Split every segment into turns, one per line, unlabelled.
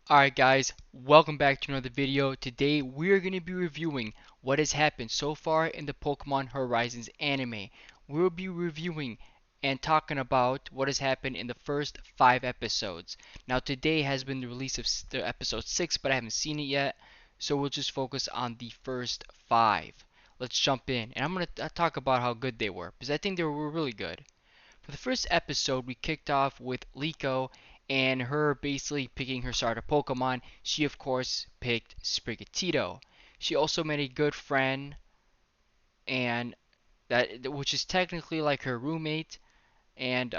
Alright guys, welcome back to another video. Today we're going to be reviewing what has happened so far in the Pokemon Horizons anime. We'll be reviewing and talking about what has happened in the first 5 episodes. Now today has been the release of the episode 6, but I haven't seen it yet, so we'll just focus on the first 5. Let's jump in, and I'm going to talk about how good they were, because I think they were really good. For the first episode, we kicked off with Liko and her basically picking her starter Pokemon. She, of course, picked Sprigatito. She also made a good friend, and that which is technically like her roommate, and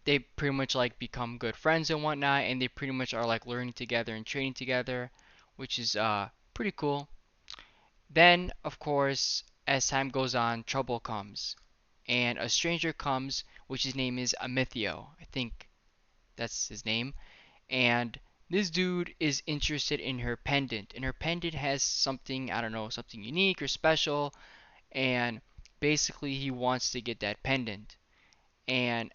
they pretty much like become good friends and whatnot, and they pretty much are like learning together and training together, which is pretty cool. Then, of course, as time goes on, trouble comes, and a stranger comes, which his name is Amithio. I think that's his name. And this dude is interested in her pendant, and her pendant has something, I don't know, something unique or special, and basically he wants to get that pendant. And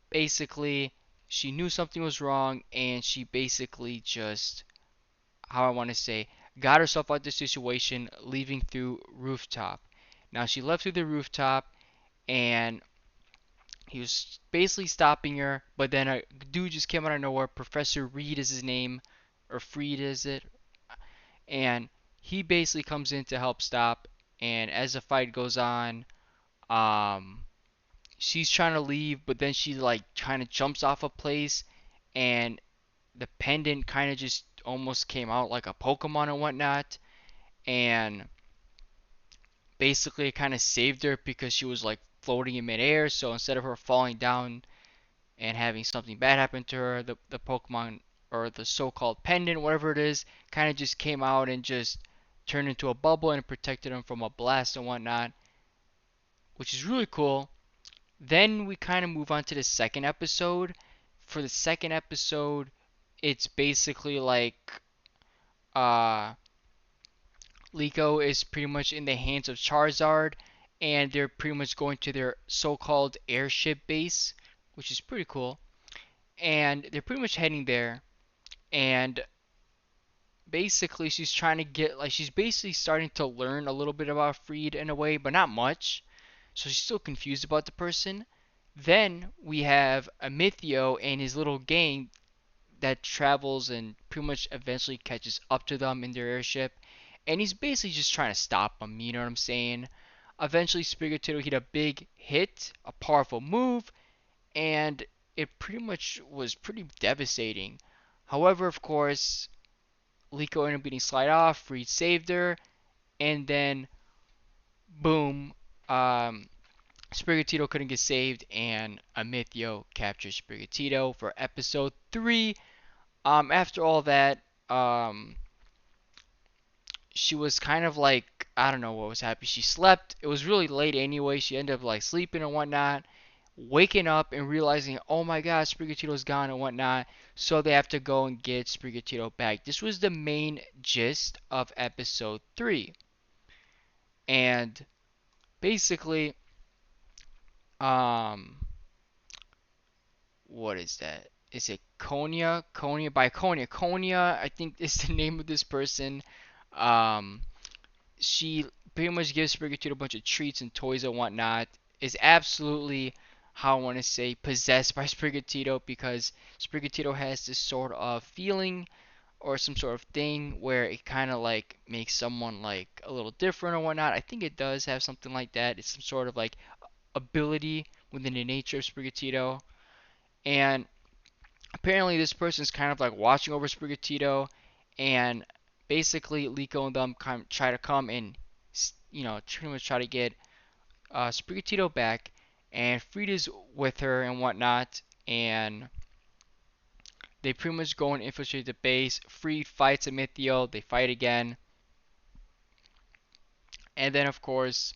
basically, she knew something was wrong, and she basically just, how I want to say, got herself out of the situation, leaving through rooftop. Now she left through the rooftop, and he was basically stopping her, but then a dude just came out of nowhere. Professor Reed is his name, or Freed is it? And he basically comes in to help stop. And as the fight goes on, um, she's trying to leave, but then she like kind of jumps off a place, and the pendant kind of just almost came out like a Pokemon and whatnot. And basically, it kind of saved her because she was like floating in midair. So instead of her falling down and having something bad happen to her, the Pokemon or the so-called pendant, whatever it is, kind of just came out and just turned into a bubble and protected him from a blast and whatnot, which is really cool. Then we kind of move on to the second episode. For the second episode, it's basically like uh, Liko is pretty much in the hands of Charizard, and they're pretty much going to their so-called airship base, which is pretty cool. And they're pretty much heading there, and basically she's trying to get like she's basically starting to learn a little bit about Freed in a way, but not much. So she's still confused about the person. Then we have Amithio and his little gang that travels and pretty much eventually catches up to them in their airship. And he's basically just trying to stop them, you know what I'm saying? Eventually Sprigatito hit a big hit, a powerful move, and it pretty much was pretty devastating. However, of course, Liko ended up getting slide off, Freed saved her, and then boom, um, Sprigatito couldn't get saved, and Amithio captures Sprigatito for episode 3. After all that, she was kind of like, I don't know what was happening. She slept. It was really late anyway. She ended up like sleeping and whatnot, waking up and realizing, oh my god, Sprigatito's gone and whatnot. So they have to go and get Sprigatito back. This was the main gist of episode 3. And basically, um, what is that? Is it Konya? Konya by Konya. Konya, I think is the name of this person. Um, she pretty much gives Sprigatito a bunch of treats and toys and whatnot. Is absolutely, how I want to say, possessed by Sprigatito, because Sprigatito has this sort of feeling or some sort of thing where it kind of like makes someone like a little different or whatnot. I think it does have something like that. It's some sort of like ability within the nature of Sprigatito. And apparently this person is kind of like watching over Sprigatito, and basically Liko and them try to come and pretty much try to get Sprigatito back, and Frida's with her and whatnot, and they pretty much go and infiltrate the base. Freed fights Amithio, they fight again, and then of course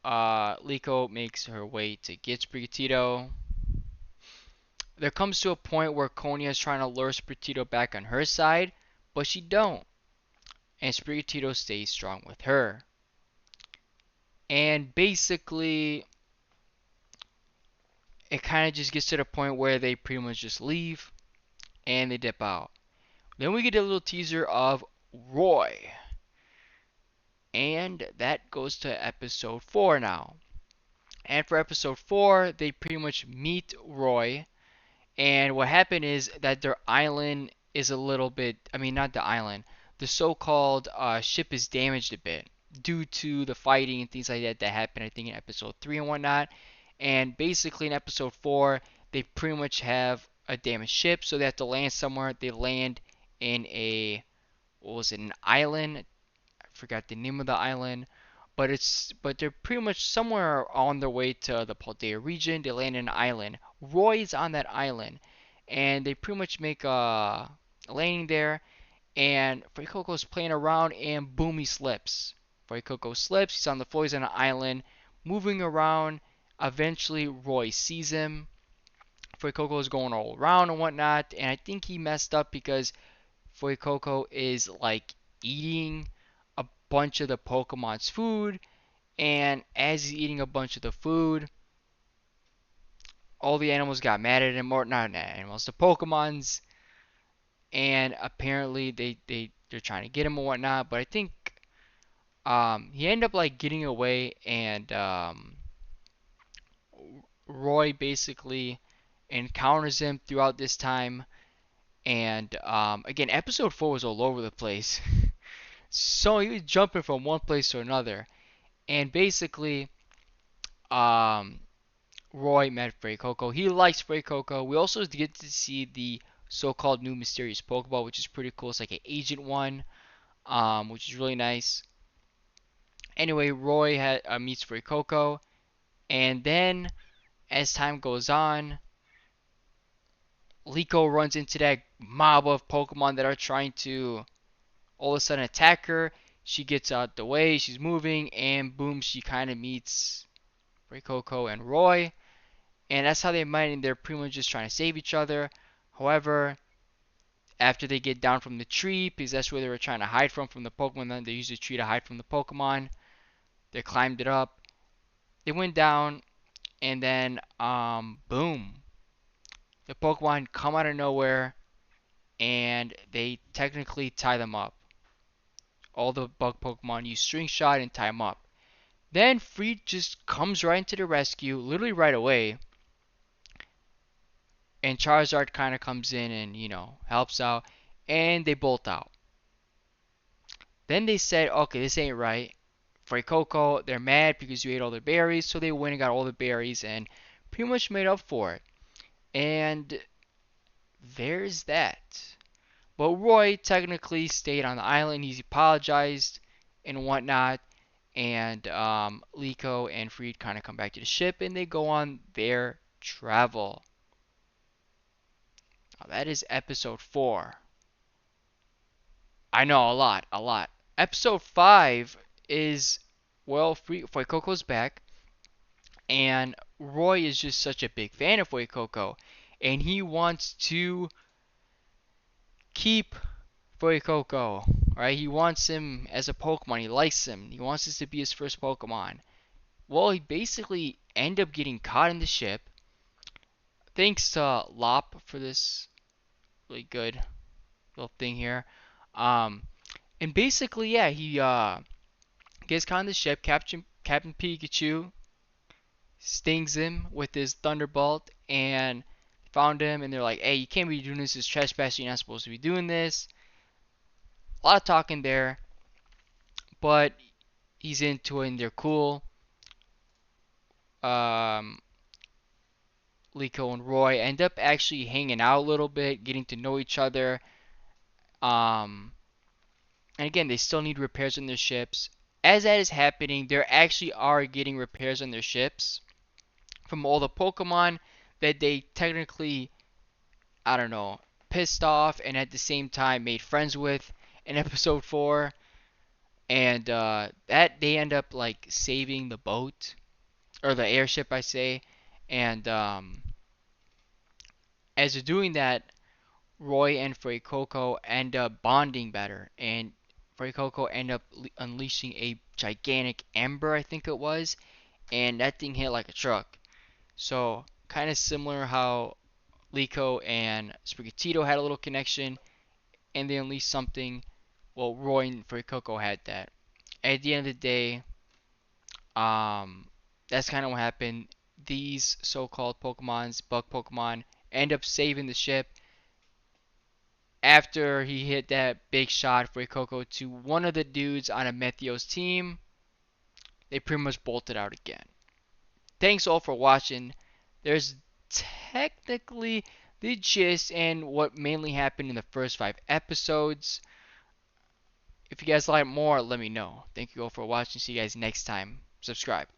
Liko makes her way to get Sprigatito. There comes to a point where Konya is trying to lure Sprigatito back on her side, but she don't, and Sprigatito stays strong with her. And basically, it kind of just gets to the point where they pretty much just leave, and they dip out. Then we get a little teaser of Roy, and that goes to episode 4 now. And for episode 4, they pretty much meet Roy. And what happened is that their island is a little bit, I mean, not the island, the so called ship is damaged a bit due to the fighting and things like that that happened, I think, in episode 3 and whatnot. And basically, in episode 4, they pretty much have a damaged ship, so they have to land somewhere. They land in a, what was it, an island? I forgot the name of the island. But they're pretty much somewhere on their way to the Paldea region. They land in an island. Roy's on that island, and they pretty much make a landing there. And Fuecoco's playing around, and boom, he slips. Fuecoco slips. He's on the floor. He's on an island, moving around. Eventually, Roy sees him. Fuecoco is going all around and whatnot, and I think he messed up because Fuecoco is like eating a bunch of the Pokemon's food, and as he's eating a bunch of the food, all the animals got mad at him, or not animals, the Pokemons, and apparently they're trying to get him and whatnot. But I think he ended up like getting away, and Roy basically encounters him throughout this time. And again, episode 4 was all over the place. So he was jumping from one place to another. And basically, um, Roy met Fuecoco. He likes Fuecoco. We also get to see the so-called new mysterious Pokeball, which is pretty cool. It's like an Agent one, which is really nice. Anyway, Roy meets Fuecoco, and then as time goes on, Liko runs into that mob of Pokemon that are trying to all of a sudden attack her. She gets out the way, she's moving, and boom, she kind of meets Fuecoco and Roy. And that's how they met, and they're pretty much just trying to save each other. However, after they get down from the tree, because that's where they were trying to hide from the Pokemon, they used the tree to hide from the Pokemon. They climbed it up. They went down, and then, boom. The Pokemon come out of nowhere, and they technically tie them up. All the bug Pokemon use String Shot and tie them up. Then Freed just comes right into the rescue, literally right away. And Charizard kind of comes in and, helps out. And they bolt out. Then they said, okay, this ain't right. Fuecoco, they're mad because you ate all the berries. So they went and got all the berries and pretty much made up for it. And there's that. But Roy technically stayed on the island. He's apologized and whatnot. And Liko and Freed kind of come back to the ship and they go on their travel. Now that is episode 4. I know, a lot, a lot. Episode 5 is, well, Fuecoco's back. And Roy is just such a big fan of Fuecoco. And he wants to keep Fuecoco, right? He wants him as a Pokemon. He likes him. He wants this to be his first Pokemon. Well, he basically ended up getting caught in the ship. Thanks to Lop for this really good little thing here. Um, and basically, yeah, he gets caught in the ship. Captain Pikachu stings him with his Thunderbolt and found him. And they're like, hey, you can't be doing this. It's trespassing. You're not supposed to be doing this. A lot of talking there. But he's into it and they're cool. Um, Liko and Roy end up actually hanging out a little bit, getting to know each other. Um, and again, they still need repairs on their ships. As that is happening, they actually are getting repairs on their ships from all the Pokemon that they technically, I don't know, pissed off and at the same time made friends with in episode 4. And that they end up like saving the boat or the airship, I say. And as they're doing that, Roy and Fuecoco end up bonding better, and Fuecoco end up unleashing a gigantic ember, I think it was, and that thing hit like a truck. So kind of similar how Liko and Sprigatito had a little connection, and they unleashed something. Well, Roy and Fuecoco had that. At the end of the day, um, that's kind of what happened. These so-called Pokemons, bug Pokemon, end up saving the ship after he hit that big shot for Coco to one of the dudes on a Meteo's team. They pretty much bolted out again. Thanks all for watching. There's technically the gist and what mainly happened in the first 5 episodes. If you guys like more, let me know. Thank you all for watching. See you guys next time. Subscribe.